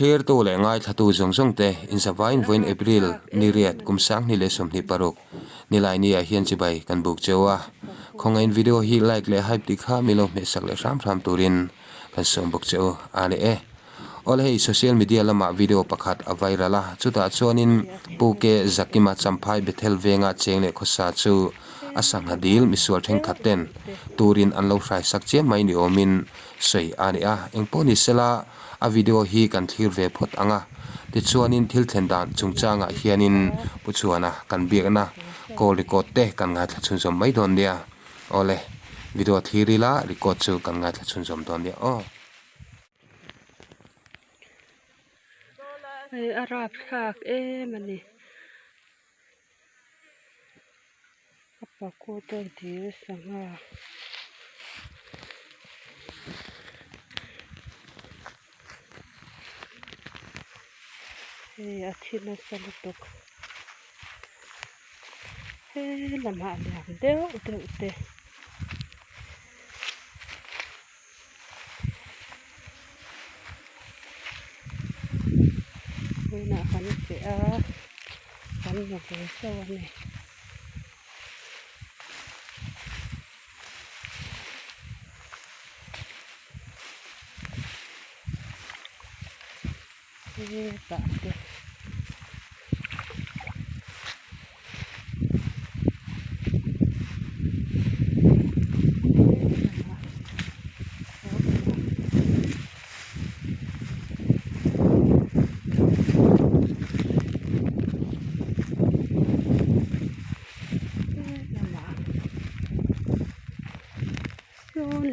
thlir tu le ngai thatu zongzong te in Savain voin April ni riat kumsang ni le som ni paruk ni lai ni a hian chibai kan buk chewa khongain video hi like le hype dikha milo me sak le ram turin kan som buk cheu ani ole hei social media lama video pakhat a virala chuta chuanin puke zakima champhai bethel venga cheng le khosa chu asang hadil misual theng khaten turin anlo hrai sak che mai ni omin sei ani engponi sela a video hi kan thlir ve phot anga ti chuanin thil thlendan chungchanga hianin puchuana kan biakna call record te kan nga thachun som mai don dia ole video thirila record chu kan nga thachun som don dia ai arab khak mani apa ko to dir sanga athina salutok lama lam deu te na kan se kan no ko sawane bakte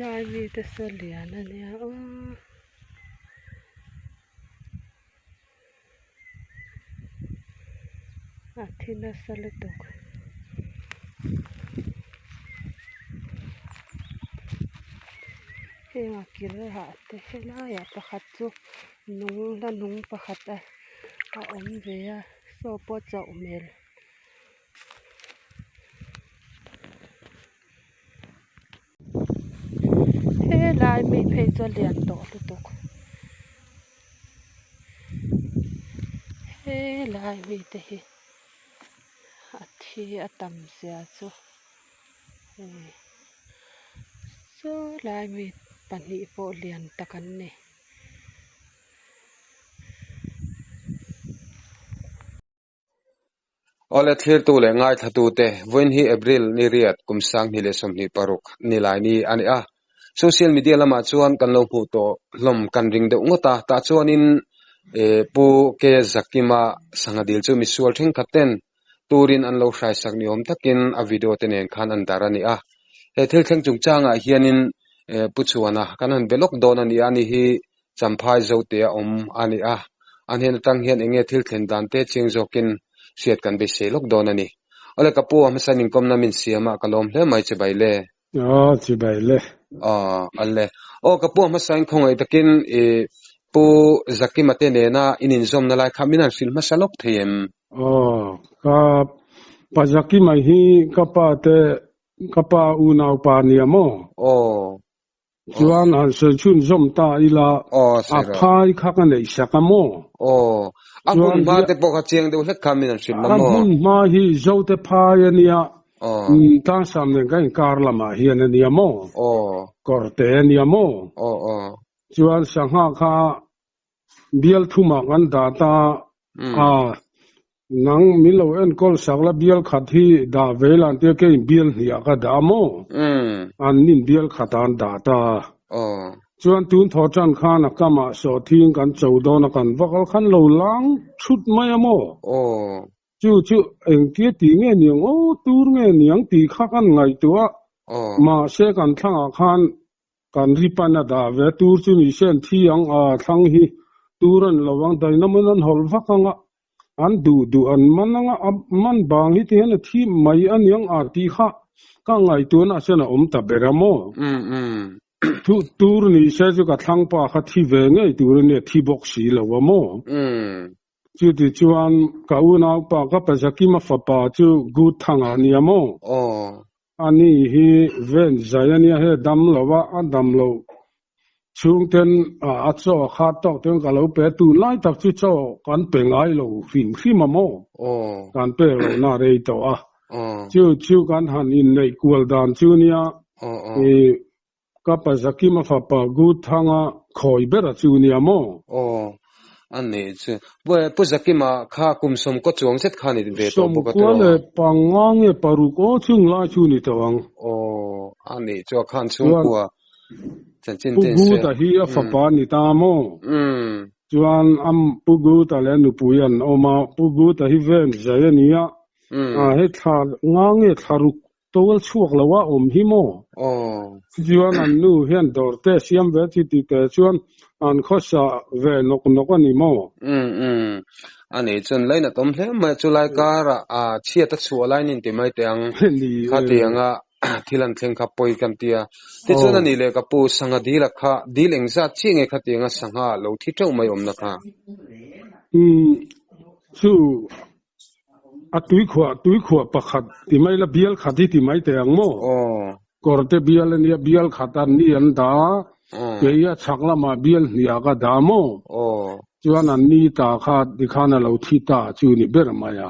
lai vi te soliana nia athina salutok hema kira ha te hela ya pakhat chu nung pakhat a om ve a so po cha umel lai mi phei cho lian to lutok lai mi te hi athi atam sia chu so lai mi pani po lian takan ne ole thlir tu le ngai thatu te voin hi April ni riat kumsang ni le som ni paruk ni lai ni ani social media lama chuan kan lo pu to hlom kan ring de ngota ta chuanin pu ke zakima sangadil chu misual theng khaten turin an lo hrai sak ni om takin a video te nen khan an darani he thil theng chungchanga hianin puchuana kanan belok don ani ani hi champhai zote om ani an hen tang hian enge thil thlen dan te ching zokin siat kan be selok don ani ole kapu amasanin komna min siama kalom hle mai che baile chibaile alle kapu amasain khongai takin pu zakimate ne na inin zom na lai khaminan sil masalok them ka pazaki mai hi kapa unau pa niamo chuan an se chun zom ta ila a phai khakan nei sakamo amun ma te poka cheng de hlek khaminan sil lamo amun ma hi zote phai ania ta samne gain karlama hi aniamo korte aniamo chuan sangha kha bial thuma kan data nang milo en kol sagla bial khathi da velan te ke bial hiya ka damo an nin bial khatan data chuan tun thochan khana kama so thing kan chaudona kan vakal khan lo lang thut mai amo chu eng ke ti nge niang tur nge niang ti kha kan ngai tua ma se kan thanga khan kan ripana da ve tur chu ni sen thiang thang hi turan lawang dainaman hol vakanga an du an mananga man bang hi te na thi mai aniang ti kha ka ngai tu na sena ta beramo tur ni se ju ka thang pa kha thi ve nge tur ne thi box si lawamo chu ti chuan ka una pa ka pa zakima fa pa chu gu thanga niamo ani hi ven zayania he dam lawa dam lo chung ten a cho kha tok ten ka lo pe tu lai tak chu cho kan pe ngai lo fin khi ma mo kan pe lo na re to a chu kan han in nei kual dan chu nia ka pa zaki ma fa pa gu thanga khoi bera chu nia mo ani chu pu zaki ma kha kum som ko chuang set khani ve to bo ka to ko le pangang e paru ko chung la chu ni tawang ani chu khan chung kwa chin ten pu ta hi a fa pa ni ta mo chuan am pu gu ta le nu pu yan o ma pu gu ta hi ven ja nia he tha ngang e tharu tol chuak lawa hi mo chuan an nu hian dor te siam ve ti te chuan an khosa ve nok ani mo ani chun laina tom hle ma chulai kara a chia ta chu lai nin ti mai teng kha tianga thilan thleng kha poi kam tia ti chun ani le ka pu sanga dila kha dileng za chinge kha tianga sanga lo thi tau mai om na kha chu a tui khwa pakhat ti mai la bial khati ti mai teng mo korte bial ni bial khatan ni an da ke ya chakla ma bial nia ka da mo chuan an ni ta kha dikhana lo thi ta chu ni ber ma ya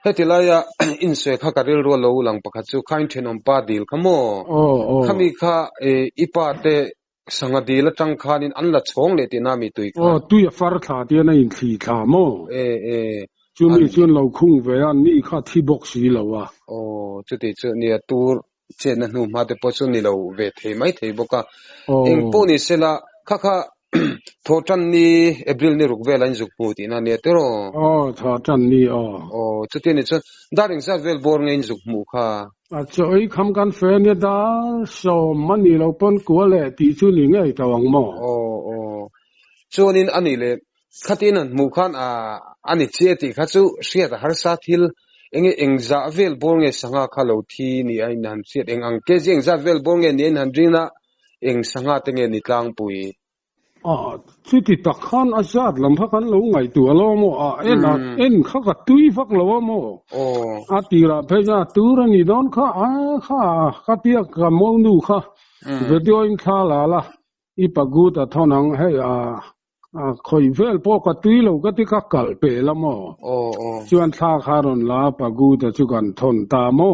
hetilaya inse kha karil ro lo lang pakhat chu khain thenom pa dil khamo khami kha ipa te sanga dil tang khanin an la chong le ti na mi tui kha tui far kha ti na in thi kha mo chu ni chun lo khung ve an ni kha thi bok si lo wa chu ti chu ni tur che na nu ma te po chu ni lo ve thei mai thei boka eng po ni sela kha kha thotan ni april ni rukve lan juk pu ti na ne tero thotan ni chu ti ni chu daring sa vel bor ngein juk mu kha cho ai kham kan fe ne da so mani lo pon ko le ti chu ni ngai tawang mo chuanin ani le khatin an mu khan ani che ti kha chu sia da har sa thil enge engza vel bor nge sanga khalo thi ni ai nan siat eng ang ke jeng za vel bor nge ni nan rina eng sanga te nge ni tlang pui chu ti tak khan azat lam pha kan lo ngai tu lo mo en kha ka tui vak lo mo atira pheja tur ni don kha kha pia ka mo nu kha video in kha la ipagu ta thonang he khoi vel po ka tui lo ka ti ka kal pe la mo chuan tha kharon la pagu ta chu kan thon ta mo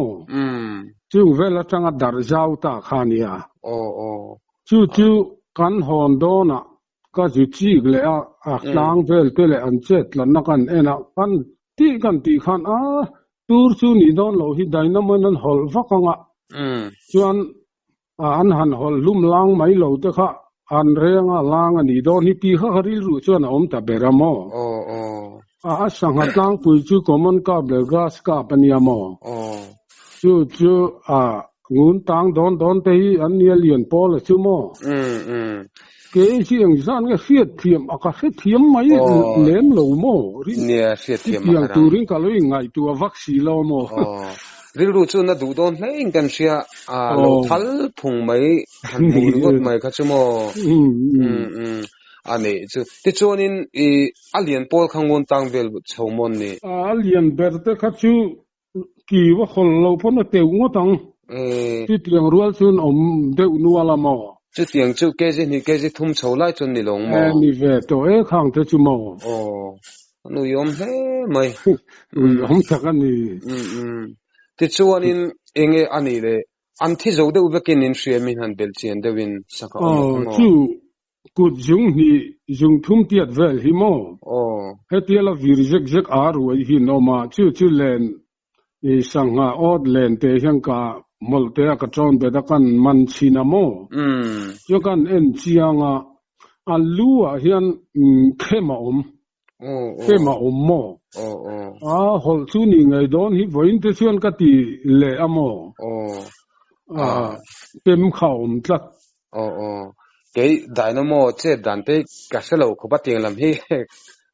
chu vel la tanga dar jau ta khania chu kan hon do na ka ju chi le a tlang vel te le an chet la na kan ena kan ti khan tur chu ni don lo hi dynamo nan hol vakanga chuan an han hol lum lang mai lo te kha an renga lang ani don hi pi kha ril ru chuan om ta beramo sanga tlang pui chu common ka ble gas ka pania mo chu ngun tang don te hi an nia lian pol chu mo ke siang zan nga fiat thiam aka thiam mai lem lo mo nia fiat thiam yang turing ka lo ngai tu vaksi lo mo ril ru chu na du don hlein kan sia lo thal phung mai han mu ngot mai kha chu mo ani chu ti chonin alien pol khangon tang vel chhomon ni alien berte kha chu ki wa khol lo phon te ngotang ti tiang rual chun om de nuala mo chu tiang chu ke ji thum cholai chun ni long mo ni ve to khang te chu mo nu yom he mai hom thaka ni ti chuanin enge ani le an thi zo de ubekin in shria min han bel chen de win saka chu kut jung hi jung thum tiat vel hi mo hetiala vir jek aru hi no ma chu len i sanga od len te hyang ka molte ka tron be da kan man china mo yo kan en chianga alua hian khema mo hol chu ni ngai don hi voin te chuan ka ti le amo pem khaum tlat ke dynamo che dante ka selo khoba tiang lam hi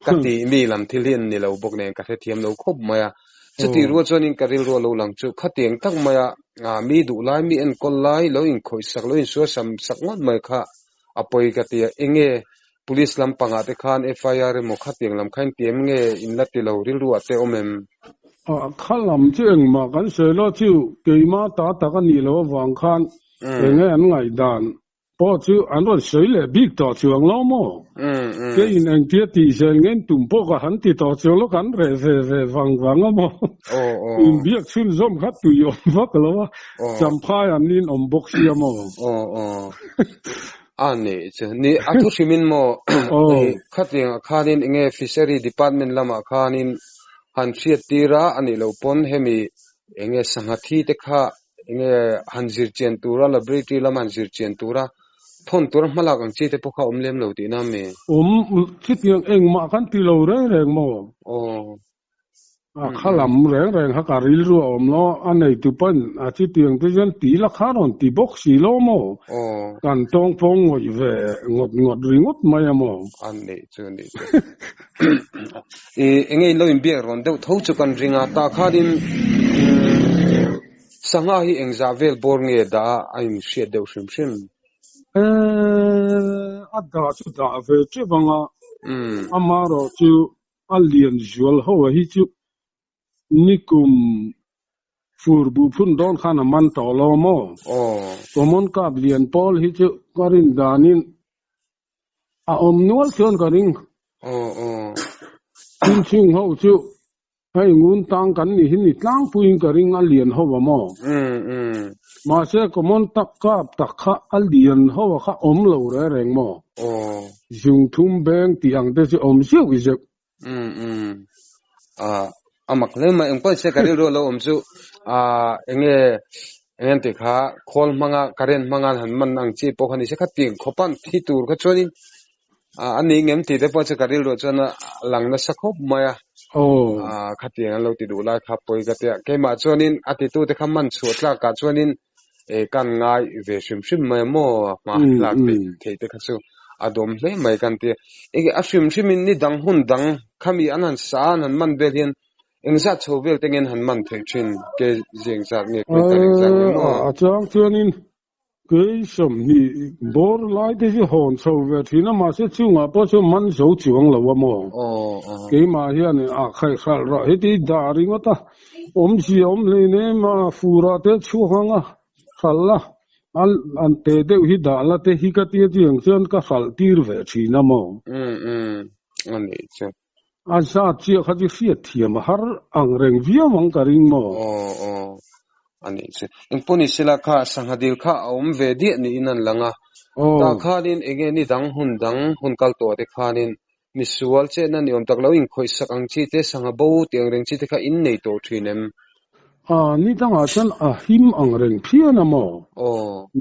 ka ti mi lam thilin ni lo bok ne ka the thiam lo khop maya chuti ro chonin karil ro lo lang chu khateng tak maya mi du lai mi en kol lai lo in khoi sak lo in so sam sak ngot mai kha apoi ka ti enge police lam panga te khan FIR mo khateng lam khain tiam nge in la ti lo ril ru ate omem khalam cheng ma kan se lo chu ke ma ta ka ni lo wang khan enge an ngai dan po chu an ron sei le big to chuang lo mo ke in ang tia ti sen ngen tum po ka han ti to chuang lo kan re wang mo in biak chun zom khat tu yo vak lo cham phai an nin om bok sia mo ani ni atu simin mo khating khanin enge fishery department lama khanin han siat tira ani lo pon hemi enge sangathi te kha enge hanjir chen tura laboratory lam hanjir chen tura thon tur malak ang chi te pokha omlem lo ti na me chitiang eng ma kan ti lo reng mo khalam reng ha ka ril ru om lo anei tu pan a chitiang te jan ti la kharon ti bok si lo mo kan tong pong ngoi ve ngot ringot maya mo anei chuni enge lo in biak ron deu tho chu kan ringa ta kharin sanga hi engzavel bor nge da ain she deu shim adda chu da ve che banga amaro chu alien jual ho hi chu nikum furbu phun don khana man to lo mo tomon ka lian pol hi chu karin danin a omnual chon karing chung ho chu hai ngun tang kan ni hin ni tlang puing karing alien ho mo ma se komon takka takha alien ho kha om lo reng mo jung thum beng tiang de si om siu gi je amak le ma em ko se kari ro lo om chu enge te kha khol manga karen manga han man ang chi po khani se kha ting khopan thi tur kha chonin ani ngem ti de po che kari ro chona langna sakhop maya khatiang lo ti du la kha poi ka te ke ma chonin ati tu te khamman chotla ka chonin kan ngai ve shim mai mo ma la te te kha chu adom hle mai kan te ege ashim shimin ni dang hun dang khami anan sa nan man be hian engza chovel tengen han man the chin ke jeng sa nge ko ta jang mo achang chonin ke som ni bor lai de ji hon chovel thina ma se chunga po chu man zo chuang lo mo ke ma hian a khai khal ra heti da ringota om si om le ne ma fura te chu hanga khalla an te de hi da la te hi ka ti jeng chen ka khal tir ve thina mo ani che asa chi kha ji sia thiam har ang reng via mang ka ring mo ani che imponi sila kha sanghadil kha om ve di ni inan langa ta khanin enge ni dang hun kal to te khanin misual che na ni om tak lo in khoi sak ang chi te sanga bo tiang reng chi te kha in nei to thinem ni tang a chan a him ang reng phia na mo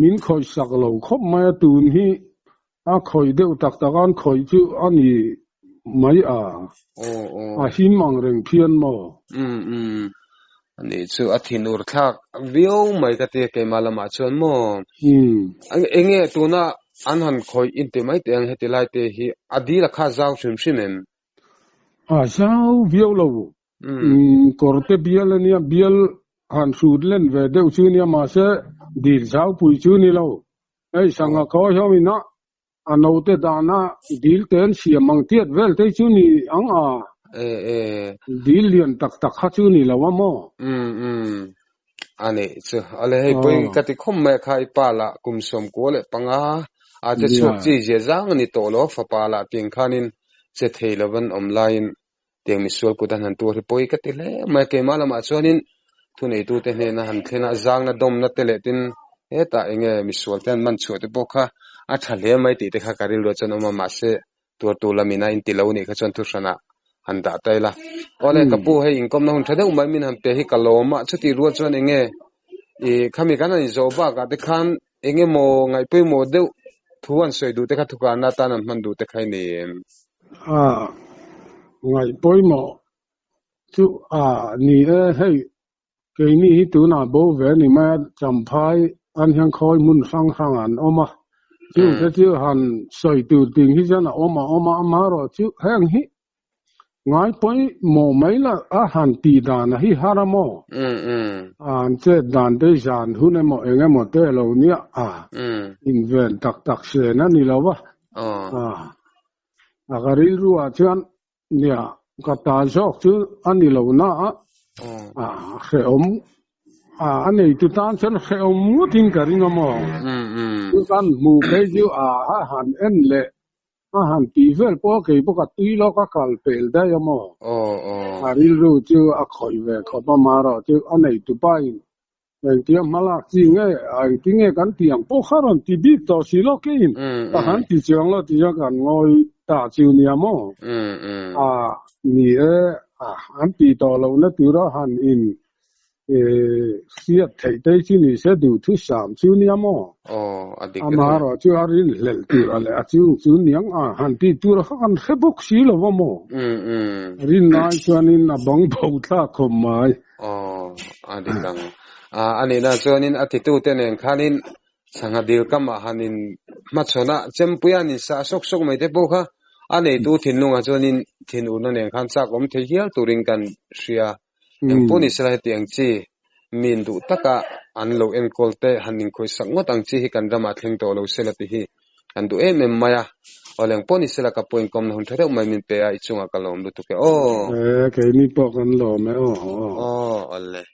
min khoi sak lo khop ma tun hi a khoi deu tak takan khoi chu ani mai a him ang reng phian mo ani chu athinur thak vio mai ka te ke malama chon mo enge tuna anhan khoi inte mai te ang heti lai te hi adila kha zaw shimem zaw vio lo korte bial ania bial han sudlen ve deu chu nia ma se dir zaw pui chu ni lo ei sanga ko homina anote dana dil ten siamang tiat vel te chu ni ang dil lian tak kha chu ni lawa mo ani chu ale hei poi kati khom me khai pala kumsom ko le panga a che chuk chi je jang ni to lo fa pala ting khanin che theilawan online teng misol kudan han tu ri poi kati le ma ke malama chonin thunei tu te ne na han thena jang na dom na tele tin eta enge misol ten man chu te bokha a thale mai ti te kha karil ro chon ma se tu lamina in tilo ni kha chon thu sana anda taila ole kapu he income na hun thade umai min ham te hi kaloma chuti ro chon enge khami kana ni joba ka te khan enge mo ngai pe mo de thuan soi du te kha thuka na ta nam man du te khai ni ngai poi mo chu ni hei ke ni hi tu na bo ve ni ma cham phai an hyang khoi mun sang an oma chu te chu han soi tu ting hi jana oma ma ro chu hang hi ngai poi mo mai la a han ti da na hi haramo an che dan de jan hu ne mo enge mo te lo ni invent tak se na ni lo wa agari ru a chan nia ka ta jok chu an ni lo na khe om anei tu tan chen khe om mu tin ka ring mo กันหมู่เคยอยู่อาหารเอ็นแหละอาหารปีเฟลพวกเคยปกติแล้วก็กลเปลได้ยมั้งอาริรู้จูอาคอยเวขอบมาราจูอันไหนตุไปเตียงมาลักจริงจริงกันเตียงพวกเขาที่บิดต่อสิโลกินอาหารที่เจียงแล้วที่จะกันงอยตาจิวเนี่ยมั้งนี่อันปีต่อเราเนี่ยตัวเราหันอินเสียไทยได้ที่นี่เสียดูที่3จิวเนี่ยมั้งมาราจูอาริเลลตัวอะไรจิวเนี่ยหันปีตัวเรากันเขบุกสิโลวมั้งรินนายชวนินน่ะบังเบาท่าคมไม้อดีกังอันนี้นะส่วนนี้อาทิตย์ตู้เตนคันินสังหาดีลกัมหันินมัชนะเจมปุยานิสาสกไม่ได้ปุ๊ค่ะอันนี้ตู้ทินลุงส่วนนี้ทินอุนเนี่ยขันสักผมเที่ยวตุริงกันเชียยังปุ่นิสระเตียงจีมินดูตะกะอันโลเอ็นโคลเตหันินคุยสังวตังจีกันดรามาทิ้งตัวเราเสลติฮีอันดูเมมายาOleh pun istilah kapuin kom nahun thare umay min pe ai chunga kalom lu tuke keini keini pokan lo me oleh